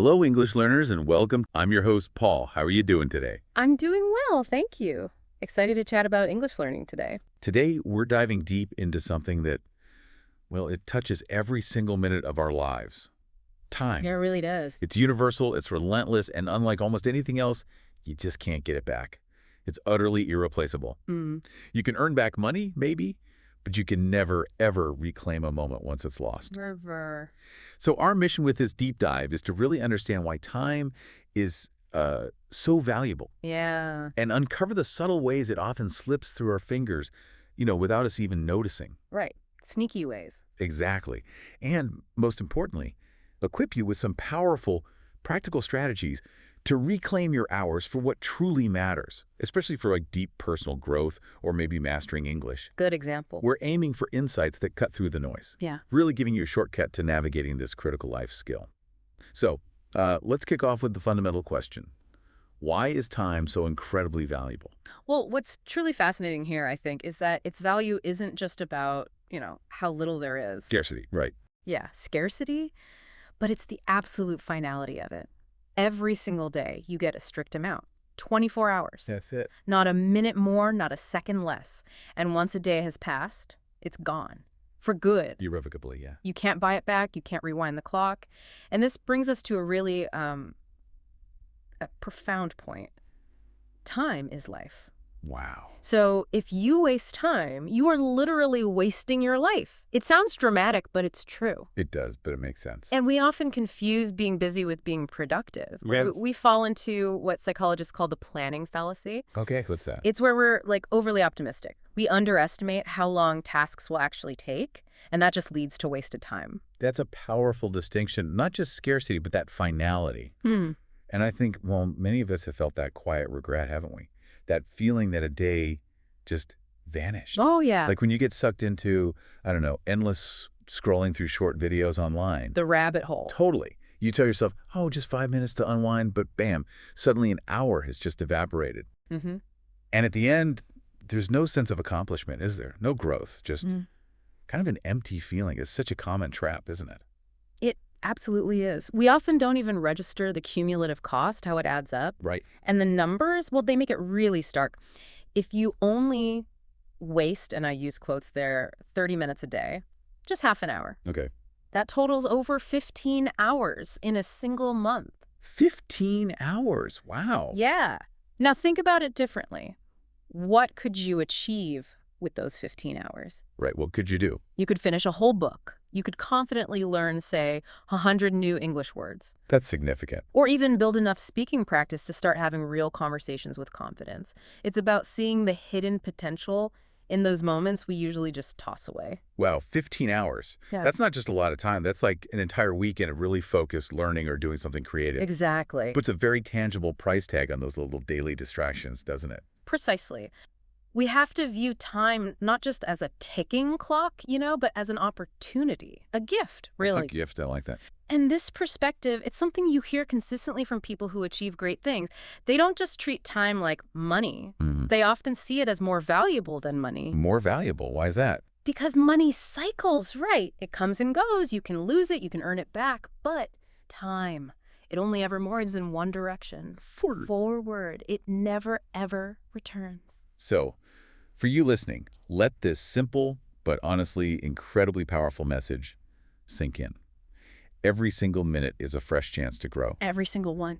Hello, English learners, and welcome. I'm your host, Paul. How are you doing today? I'm doing well, thank you. Excited to chat about English learning today. Today, we're diving deep into something that, well, it touches every single minute of our lives. Time. Yeah, it really does. It's universal, it's relentless, and unlike almost anything else, you just can't get it back. It's utterly irreplaceable. Mm. You can earn back money, maybe, but you can never, ever reclaim a moment once it's lost. River. So our mission with this deep dive is to really understand why time is so valuable Yeah. and uncover the subtle ways it often slips through our fingers, without us even noticing. Right. Sneaky ways. Exactly. And most importantly, equip you with some powerful, practical strategies to reclaim your hours for what truly matters, especially for like deep personal growth or maybe mastering English. Good example. We're aiming for insights that cut through the noise, Yeah. really giving you a shortcut to navigating this critical life skill. So let's kick off with the fundamental question. Why is time so incredibly valuable? Well, what's truly fascinating here, I think, is that its value isn't just about, how little there is. Scarcity, right. Yeah, scarcity, but it's the absolute finality of it. Every single day, you get a strict amount. 24 hours. That's it. Not a minute more, not a second less. And once a day has passed, it's gone. For good. Irrevocably, yeah. You can't buy it back. You can't rewind the clock. And this brings us to a really a profound point. Time is life. Wow. So if you waste time, you are literally wasting your life. It sounds dramatic, but it's true. It does, but it makes sense. And we often confuse being busy with being productive. Yeah. We fall into what psychologists call the planning fallacy. Okay, what's that? It's where we're overly optimistic. We underestimate how long tasks will actually take, and that just leads to wasted time. That's a powerful distinction, not just scarcity, but that finality. Hmm. And I think, well, many of us have felt that quiet regret, haven't we? That feeling that a day just vanished. Oh, yeah. Like when you get sucked into, I don't know, endless scrolling through short videos online. The rabbit hole. Totally. You tell yourself, oh, just 5 minutes to unwind, but bam, suddenly an hour has just evaporated. Mm-hmm. And at the end, there's no sense of accomplishment, is there? No growth, just kind of an empty feeling. It's such a common trap, isn't it? It absolutely is. We often don't even register the cumulative cost, how it adds up. Right. And the numbers, well, they make it really stark. If you only waste, and I use quotes there, 30 minutes a day, just half an hour. Okay. That totals over 15 hours in a single month. 15 hours. Wow. Yeah. Now think about it differently. What could you achieve with those 15 hours? Right. What could you do? You could finish a whole book. You could confidently learn, say, 100 new English words. That's significant. Or even build enough speaking practice to start having real conversations with confidence. It's about seeing the hidden potential in those moments we usually just toss away. Wow, 15 hours. Yeah. That's not just a lot of time. That's like an entire weekend of really focused learning or doing something creative. Exactly. Puts a very tangible price tag on those little daily distractions, doesn't it? Precisely. We have to view time not just as a ticking clock, but as an opportunity, a gift, really. A gift, I like that. And this perspective, it's something you hear consistently from people who achieve great things. They don't just treat time like money. They often see it as more valuable than money. More valuable. Why is that? Because money cycles, right? It comes and goes. You can lose it. You can earn it back. But time, it only ever moves in one direction. Forward. It never, ever returns. So, for you listening, let this simple but honestly incredibly powerful message sink in. Every single minute is a fresh chance to grow. Every single one.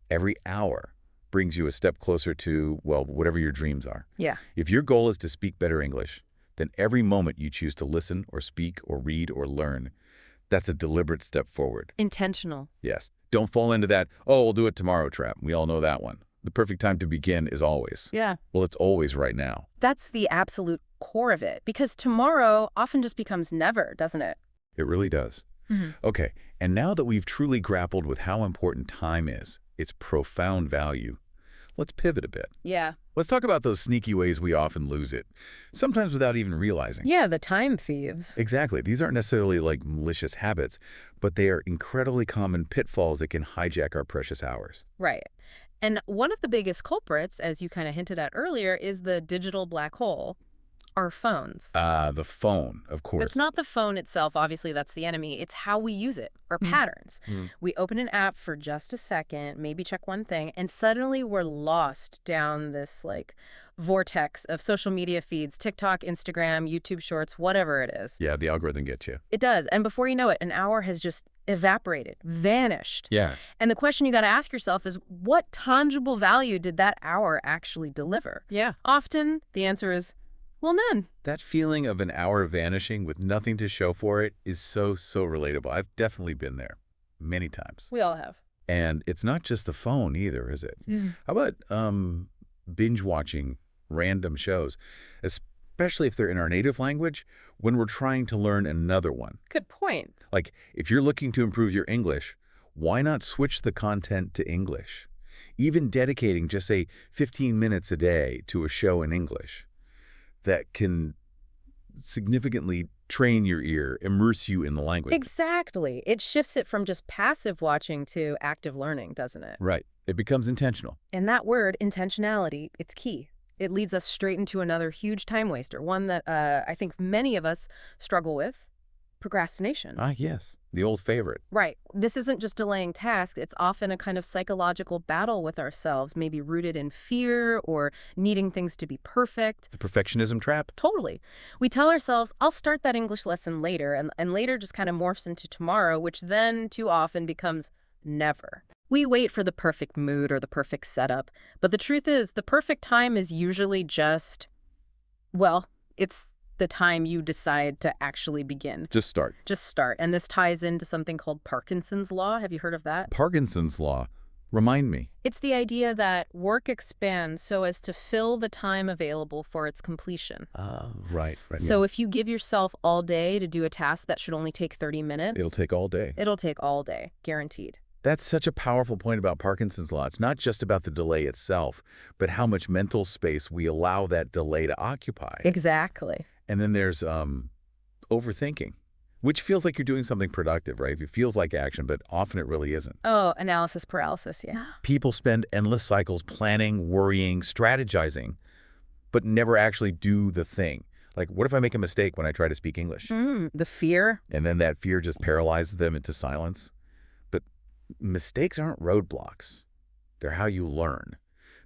Every hour brings you a step closer to, well, whatever your dreams are. Yeah. If your goal is to speak better English, then every moment you choose to listen or speak or read or learn, that's a deliberate step forward. Intentional. Yes. Don't fall into that, oh, we'll do it tomorrow trap. We all know that one. The perfect time to begin is always. Yeah. Well, it's always right now. That's the absolute core of it, because tomorrow often just becomes never, doesn't it? It really does. Okay, and now that we've truly grappled with how important time is, its profound value, let's pivot a bit. Yeah. Let's talk about those sneaky ways we often lose it, sometimes without even realizing. Yeah, the time thieves. Exactly. These aren't necessarily like malicious habits, but they are incredibly common pitfalls that can hijack our precious hours. Right. And one of the biggest culprits, as you kind of hinted at earlier, is the digital black hole. Our phones. The phone, of course. It's not the phone itself. Obviously, that's the enemy. It's how we use it, our patterns. We open an app for just a second, maybe check one thing, and suddenly we're lost down this like vortex of social media feeds, TikTok, Instagram, YouTube Shorts, whatever it is. Yeah, the algorithm gets you. It does. And before you know it, an hour has just evaporated, vanished. Yeah. And the question you got to ask yourself is, what tangible value did that hour actually deliver? Yeah. Often the answer is, well, none. That feeling of an hour vanishing with nothing to show for it is so relatable. I've definitely been there many times. We all have. And it's not just the phone either, is it? How about binge watching random shows, especially if they're in our native language, when we're trying to learn another one? Good point. Like, if you're looking to improve your English, why not switch the content to English? Even dedicating just, say, 15 minutes a day to a show in English that can significantly train your ear, immerse you in the language. Exactly. It shifts it from just passive watching to active learning, doesn't it? Right. It becomes intentional. And that word, intentionality, it's key. It leads us straight into another huge time waster, one that I think many of us struggle with, procrastination. Ah, yes. The old favorite. Right. This isn't just delaying tasks. It's often a kind of psychological battle with ourselves, maybe rooted in fear or needing things to be perfect. The perfectionism trap? Totally. We tell ourselves, I'll start that English lesson later, and later just kind of morphs into tomorrow, which then too often becomes never. We wait for the perfect mood or the perfect setup, but the truth is the perfect time is usually just, well, it's the time you decide to actually begin. Just start. Just start. And this ties into something called Parkinson's Law. Have you heard of that? Parkinson's Law. Remind me. It's the idea that work expands so as to fill the time available for its completion. Right. So if you give yourself all day to do a task that should only take 30 minutes, It'll take all day. it'll take all day, guaranteed. That's such a powerful point about Parkinson's Law. It's not just about the delay itself, but how much mental space we allow that delay to occupy. Exactly. And then there's overthinking, which feels like you're doing something productive, right? It feels like action, but often it really isn't. Oh, analysis paralysis, yeah. People spend endless cycles planning, worrying, strategizing, but never actually do the thing. Like, what if I make a mistake when I try to speak English? The fear. And then that fear just paralyzes them into silence. But mistakes aren't roadblocks. They're how you learn.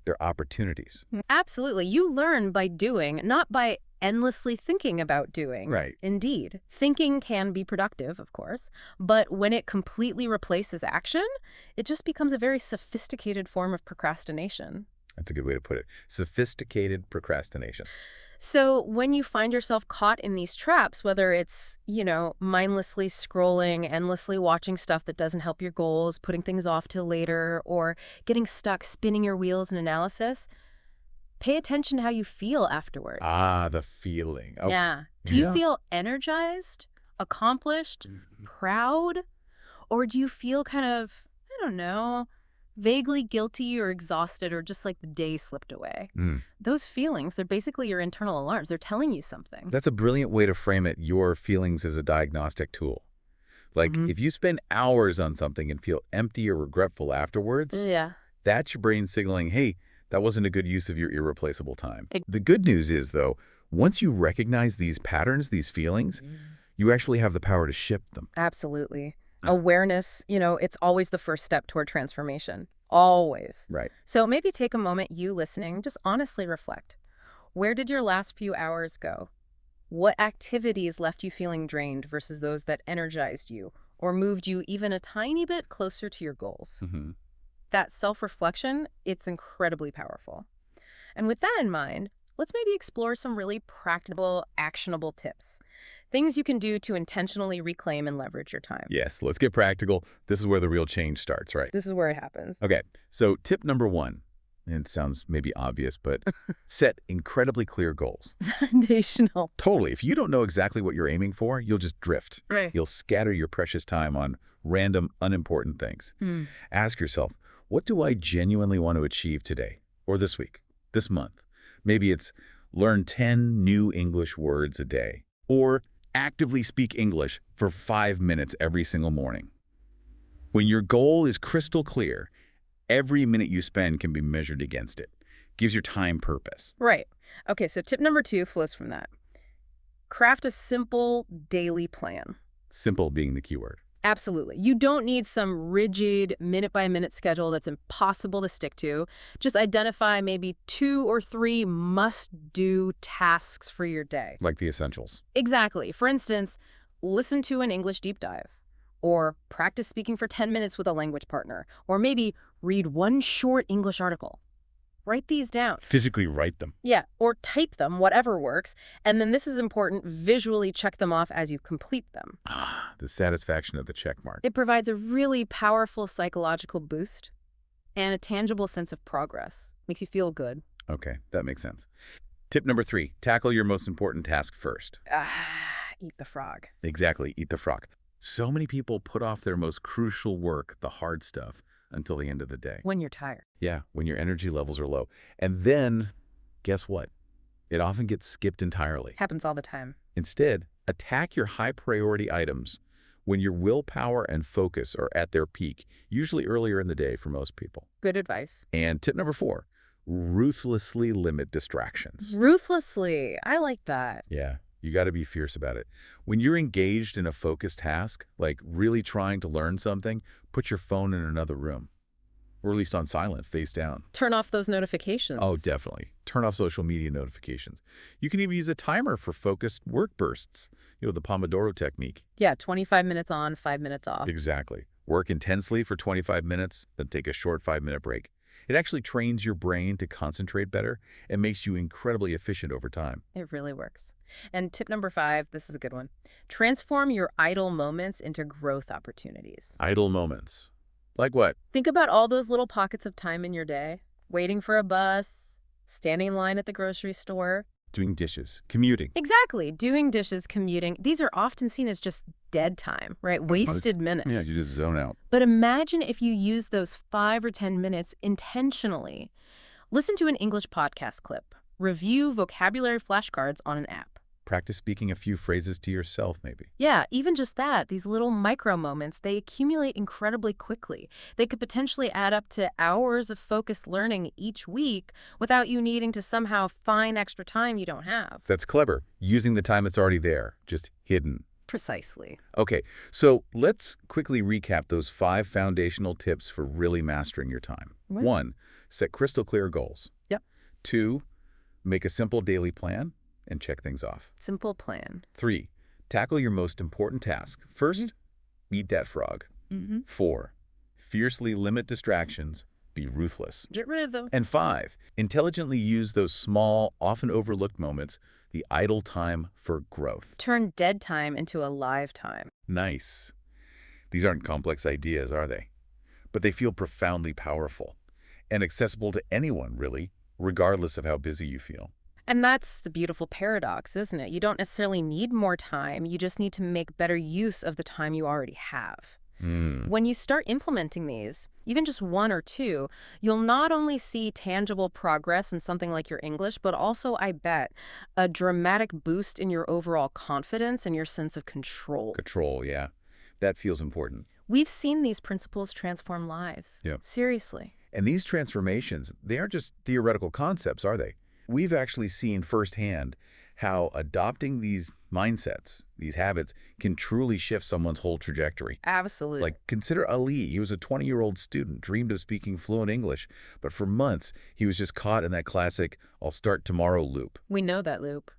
They're opportunities. Absolutely. You learn by doing, not by endlessly thinking about doing. Right. Indeed. Thinking can be productive, of course, but when it completely replaces action, it just becomes a very sophisticated form of procrastination. That's a good way to put it. Sophisticated procrastination. So when you find yourself caught in these traps, whether it's, mindlessly scrolling, endlessly watching stuff that doesn't help your goals, putting things off till later, or getting stuck spinning your wheels in analysis, pay attention to how you feel afterward. Ah, the feeling. Oh, Yeah. Do you feel energized, accomplished, proud? Or do you feel kind of, I don't know, vaguely guilty or exhausted or just like the day slipped away? Those feelings, they're basically your internal alarms. They're telling you something. That's a brilliant way to frame it, your feelings as a diagnostic tool. Like, if you spend hours on something and feel empty or regretful afterwards, Yeah. that's your brain signaling, hey, that wasn't a good use of your irreplaceable time. The good news is, though, once you recognize these patterns, these feelings, you actually have the power to shift them. Absolutely. Awareness, it's always the first step toward transformation. Always. Right. So maybe take a moment, you listening, just honestly reflect. Where did your last few hours go? What activities left you feeling drained versus those that energized you or moved you even a tiny bit closer to your goals? That self-reflection, it's incredibly powerful. And with that in mind, let's maybe explore some really practical, actionable tips. Things you can do to intentionally reclaim and leverage your time. Yes, let's get practical. This is where the real change starts, right? This is where it happens. Okay, so tip number 1, and it sounds maybe obvious, but set incredibly clear goals. Foundational. Totally. If you don't know exactly what you're aiming for, you'll just drift. Right. You'll scatter your precious time on random, unimportant things. Ask yourself, what do I genuinely want to achieve today or this week, this month? Maybe it's learn 10 new English words a day or actively speak English for 5 minutes every single morning. When your goal is crystal clear, every minute you spend can be measured against it. Gives your time purpose. Right. Okay, so tip number 2 flows from that. Craft a simple daily plan. Simple being the keyword. Absolutely. You don't need some rigid minute-by-minute schedule that's impossible to stick to. Just identify maybe 2 or 3 must-do tasks for your day. Like the essentials. Exactly. For instance, listen to an English deep dive, or practice speaking for 10 minutes with a language partner, or maybe read one short English article. Write these down. Physically write them. Yeah, or type them, whatever works. And then this is important, visually check them off as you complete them. Ah, the satisfaction of the check mark. It provides a really powerful psychological boost and a tangible sense of progress. Makes you feel good. Okay, that makes sense. Tip number 3, tackle your most important task first. Eat the frog. Exactly, eat the frog. So many people put off their most crucial work, the hard stuff, until the end of the day. When you're tired. Yeah, when your energy levels are low. And then, guess what? It often gets skipped entirely. Happens all the time. Instead, attack your high priority items when your willpower and focus are at their peak, usually earlier in the day for most people. Good advice. And tip number 4, ruthlessly limit distractions. Ruthlessly. I like that. Yeah, you got to be fierce about it. When you're engaged in a focused task, like really trying to learn something, put your phone in another room, or at least on silent, face down. Turn off those notifications. Oh, definitely. Turn off social media notifications. You can even use a timer for focused work bursts, the Pomodoro technique. Yeah, 25 minutes on, 5 minutes off. Exactly. Work intensely for 25 minutes, then take a short 5-minute break. It actually trains your brain to concentrate better and makes you incredibly efficient over time. It really works. And tip number 5, this is a good one. Transform your idle moments into growth opportunities. Idle moments. Like what? Think about all those little pockets of time in your day. Waiting for a bus, standing in line at the grocery store. Doing dishes, commuting. Exactly. Doing dishes, commuting. These are often seen as just dead time, right? Wasted minutes. Yeah, you just zone out. But imagine if you use those 5 or 10 minutes intentionally. Listen to an English podcast clip. Review vocabulary flashcards on an app. Practice speaking a few phrases to yourself, maybe. Yeah, even just that, these little micro moments, they accumulate incredibly quickly. They could potentially add up to hours of focused learning each week without you needing to somehow find extra time you don't have. That's clever. Using the time that's already there, just hidden. Precisely. Okay, so let's quickly recap those 5 foundational tips for really mastering your time. What? 1, set crystal clear goals. Yep. 2, make a simple daily plan and check things off. Simple plan. 3, tackle your most important task. First, eat that frog. 4, fiercely limit distractions. Be ruthless. Get rid of them. And 5, intelligently use those small, often overlooked moments, the idle time for growth. Turn dead time into a live time. Nice. These aren't complex ideas, are they? But they feel profoundly powerful and accessible to anyone, really, regardless of how busy you feel. And that's the beautiful paradox, isn't it? You don't necessarily need more time. You just need to make better use of the time you already have. When you start implementing these, even just 1 or 2, you'll not only see tangible progress in something like your English, but also, I bet, a dramatic boost in your overall confidence and your sense of control. Control, yeah. That feels important. We've seen these principles transform lives. Yeah. Seriously. And these transformations, they aren't just theoretical concepts, are they? We've actually seen firsthand how adopting these mindsets, these habits, can truly shift someone's whole trajectory. Absolutely. Like, consider Ali. He was a 20-year-old student, dreamed of speaking fluent English, but for months, he was just caught in that classic, I'll start tomorrow loop. We know that loop.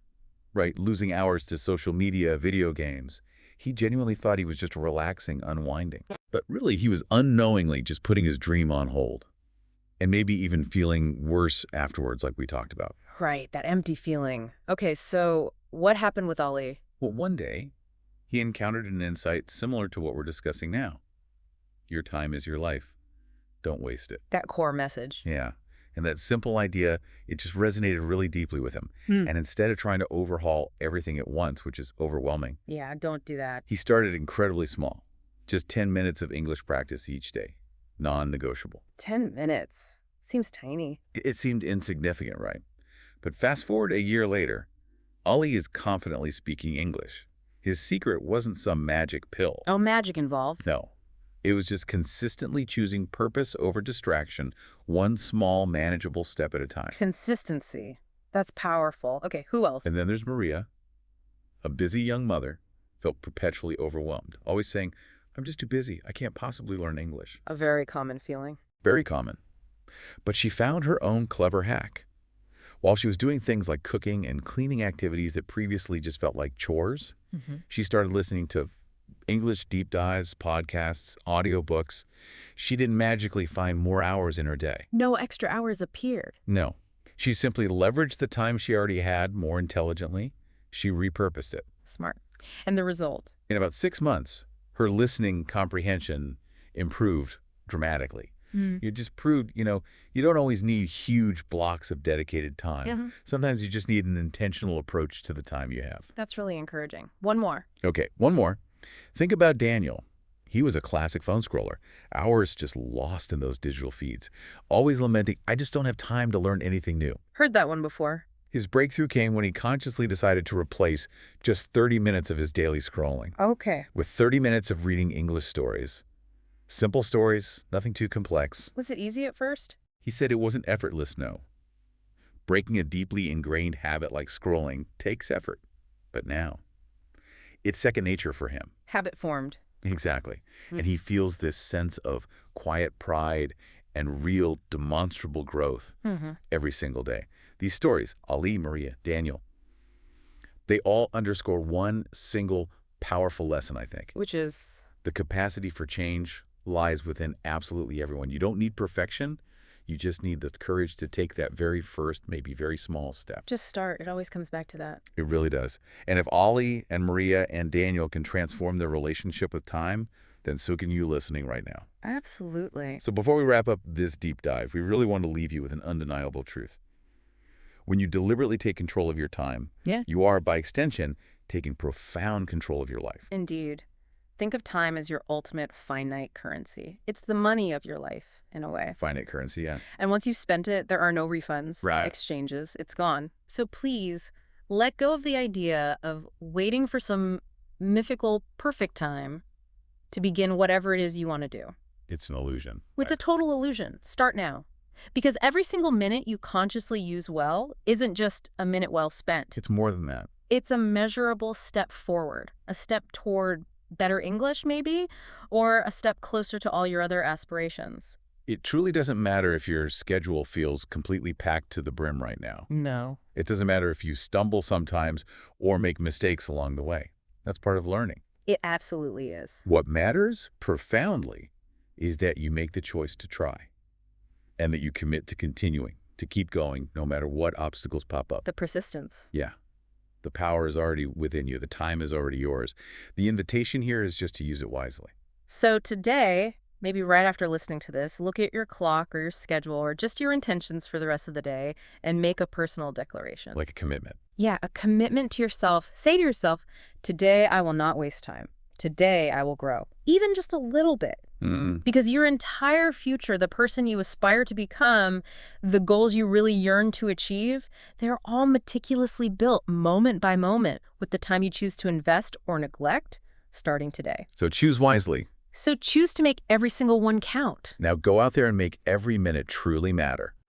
Right, losing hours to social media, video games. He genuinely thought he was just relaxing, unwinding. But really, he was unknowingly just putting his dream on hold. And maybe even feeling worse afterwards, like we talked about. Right, that empty feeling. Okay, so what happened with Ali? Well, one day, he encountered an insight similar to what we're discussing now. Your time is your life. Don't waste it. That core message. Yeah. And that simple idea, it just resonated really deeply with him. And instead of trying to overhaul everything at once, which is overwhelming, Yeah, don't do that. he started incredibly small. Just 10 minutes of English practice each day. Non-negotiable. 10 minutes. Seems tiny. It seemed insignificant, right? But fast forward a year later, Ali is confidently speaking English. His secret wasn't some magic pill. Oh, magic involved. No. It was just consistently choosing purpose over distraction, one small, manageable step at a time. Consistency. That's powerful. Okay, who else? And then there's Maria. a busy young mother, felt perpetually overwhelmed, always saying, "I'm just too busy. I can't possibly learn English." A very common feeling. Very common. But she found her own clever hack. While she was doing things like cooking and cleaning activities that previously just felt like chores, she started listening to English deep dives, podcasts, audiobooks. She didn't magically find more hours in her day. No extra hours appeared. No. She simply leveraged the time she already had more intelligently. She repurposed it. Smart. And the result? In about 6 months, her listening comprehension improved dramatically. You just proved, you don't always need huge blocks of dedicated time. Sometimes you just need an intentional approach to the time you have. That's really encouraging. One more. Okay, one more. Think about Daniel. He was a classic phone scroller. Hours just lost in those digital feeds. Always lamenting, "I just don't have time to learn anything new." Heard that one before. His breakthrough came when he consciously decided to replace just 30 minutes of his daily scrolling Okay. with 30 minutes of reading English stories. Simple stories, nothing too complex. Was it easy at first? He said it wasn't effortless, no. Breaking a deeply ingrained habit like scrolling takes effort. But now, it's second nature for him. Habit formed. Exactly. And he feels this sense of quiet pride and real demonstrable growth every single day. These stories, Ali, Maria, Daniel, they all underscore one single powerful lesson, I think. Which is? The capacity for change lies within absolutely everyone. You don't need perfection. You just need the courage to take that very first, maybe very small step. Just start. It always comes back to that. It really does. And if Ollie and Maria and Daniel can transform their relationship with time, then so can you listening right now. Absolutely. So before we wrap up this deep dive, we really want to leave you with an undeniable truth. When you deliberately take control of your time, you are, by extension, taking profound control of your life. Indeed. Think of time as your ultimate finite currency. It's the money of your life, in a way. Finite currency, yeah. And once you've spent it, there are no refunds, exchanges. It's gone. So please, let go of the idea of waiting for some mythical perfect time to begin whatever it is you want to do. It's an illusion. It's a total illusion. Start now. Because every single minute you consciously use well isn't just a minute well spent. It's more than that. It's a measurable step forward, a step toward better English, maybe, or a step closer to all your other aspirations. It truly doesn't matter if your schedule feels completely packed to the brim right now. No. It doesn't matter if you stumble sometimes or make mistakes along the way. That's part of learning. It absolutely is. What matters profoundly is that you make the choice to try and that you commit to continuing, to keep going no matter what obstacles pop up. The persistence. Yeah. The power is already within you. The time is already yours. The invitation here is just to use it wisely. So today, maybe right after listening to this, look at your clock or your schedule or just your intentions for the rest of the day and make a personal declaration. Like a commitment. Yeah, a commitment to yourself. Say to yourself, today I will not waste time. Today I will grow. Even just a little bit. Because your entire future, the person you aspire to become, the goals you really yearn to achieve, they're all meticulously built moment by moment with the time you choose to invest or neglect starting today. So choose wisely. So choose to make every single one count. Now go out there and make every minute truly matter.